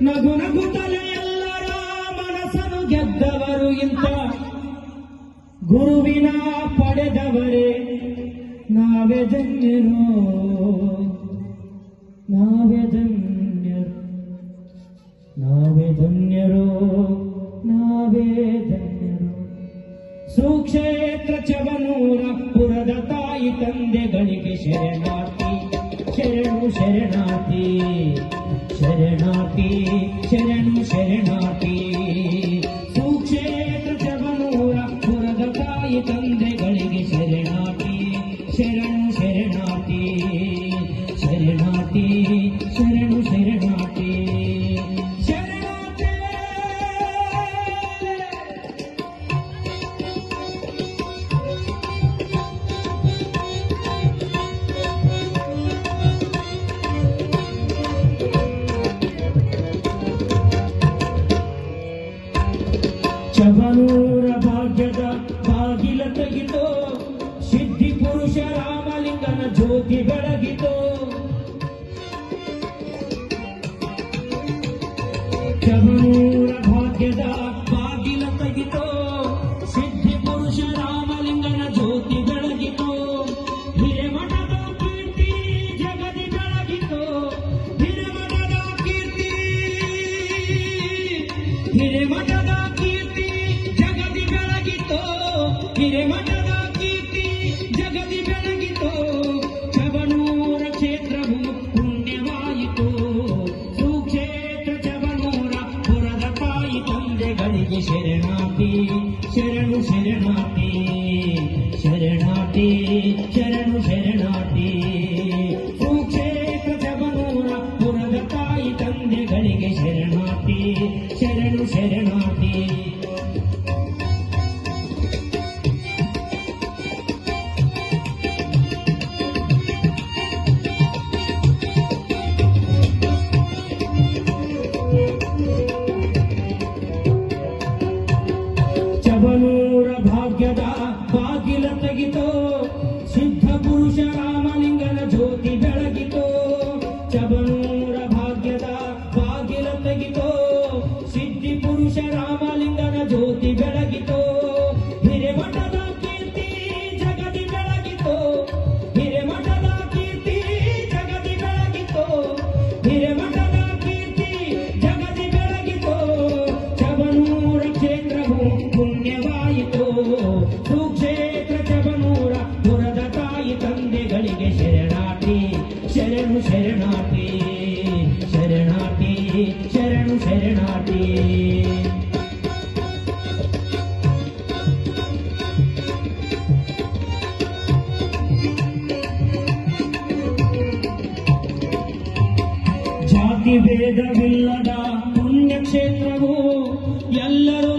ನಗು ನಗುತ್ತಲೇ ಎಲ್ಲರ ಮನಸ್ಸನ್ನು ಗೆದ್ದವರು ಇಂಥ ಗುರುವಿನ ಪಡೆದವರೇ ನಾವೇ ಧನ್ಯರು, ನಾವೇ ಧನ್ಯರು, ನಾವೇ ಧನ್ಯರು, ನಾವೇ ಧನ್ಯರು. ಸುಕ್ಷೇತ್ರ ಚವನೂರ ಪುರದ ತಾಯಿ ತಂದೆಗಳಿಗೆ ಶರಣಾರ್ಥಿ, ಶರಣು ಶರಣಾರ್ಥಿ, ಶರಣಾರ್ಥಿ, ಶರಣು ಶರಣಾರ್ಥಿ. ಸುಕ್ಷೇತ್ರ ಚವನೂರ ಪುರದ ತಾಯಿ ತಂದೆಗಳಿಗೆ ಶರಣಾರ್ಥಿ, ಶರಣು ಶರಣಾರ್ಥಿ, ಶರಣಾರ್ಥಿ, ಶರಣು ಶರಣಾರ್ಥಿ. ಚವನೂರ ಭಾಗ್ಯದ ಬಾಗಿಲ ತೆಗಿತೋ, ಸಿದ್ಧಿ ಪುರುಷ ರಾಮಲಿಂಗನ ಜ್ಯೋತಿ ಬೆಳಗಿತೋ. ಚವನೂರ ಭಾಗ್ಯದ ಬಾಗಿಲ ತೆಗಿತೋ, ಸಿದ್ಧಿ ಪುರುಷ ರಾಮಲಿಂಗನ ಜ್ಯೋತಿ ಬೆಳಗಿತೋ. ಹಿರೇಮಠದ ಕೀರ್ತಿ ಜಗದಿ ಬೆಳಗಿತೋ, ಹಿರೇಮಠದ ಕೀರ್ತಿ, ಹಿರೇಮಠದ ಕೀರ್ತಿ ಜಗದಿ ಬೆಳಗಿತೋ, ಹಿರೇಮಠದ ಕೀರ್ತಿ ಜಗದಿ ಬೆಳಗಿತೋ. ಚವನೂರ ಕ್ಷೇತ್ರವು ಪುಣ್ಯವಾಯಿತು, ಸುಕ್ಷೇತ್ರ ಚವನೂರ ಪುರದ ತಾಯಿ ತಂದೆಗಳಿಗೆ ಶರಣಾರ್ಥಿ, ಶರಣು ಶರಣಾರ್ಥಿ, ಶರಣಾರ್ಥಿ, ಶರಣು ಶರಣಾರ್ಥಿ. ಸುಕ್ಷೇತ್ರ ಚವನೂರ ಪುರದ ತಾಯಿ ತಂದೆಗಳಿಗೆ ಶರಣಾರ್ಥಿ, ಶರಣು ಶರಣಾರ್ಥಿ. ಚವನೂರ ಭಾಗ್ಯದ ಬಾಗಿಲ ತೆಗಿತೋ, ಸಿದ್ಧ ಪುರುಷ ರಾಮಲಿಂಗನ ಜ್ಯೋತಿ ಬೆಳಗಿತೋ. ಚವನೂರ ಭಾಗ್ಯದ ಬಾಗಿಲ ತೆಗಿತೋ, ಸಿದ್ಧಿ ಪುರುಷ ರಾಮಲಿಂಗನ ಜ್ಯೋತಿ ಬೆಳಗಿತೋ. ಹಿರೇಮಠದ ಕೀರ್ತಿ ಜಗದಿ ಬೆಳಗಿತೋ, ಹಿರೇಮಠದ ಕೀರ್ತಿ ಜಗದಿ ಬೆಳಗಿತೋ, ಹಿರೇಮಠದ ಕೀರ್ತಿ ಜಗದಿ ಬೆಳಗಿತೋ. ಚವನೂರ ಕ್ಷೇತ್ರವು ಪುಣ್ಯವಾಯಿತು, ಸುಕ್ಷೇತ್ರ ಚವನೂರ ಪುರದ ತಾಯಿ ತಂದೆಗಳಿಗೆ ಶರಣಾರ್ಥಿ, ಶರಣು ಶರಣಾರ್ಥಿ, ಶರಣಾರ್ಥಿ, ಶರಣು ಶರಣಾರ್ಥಿ. ಜಾತಿ ಭೇದವಿಲ್ಲದ ಪುಣ್ಯಕ್ಷೇತ್ರವು ಎಲ್ಲರೂ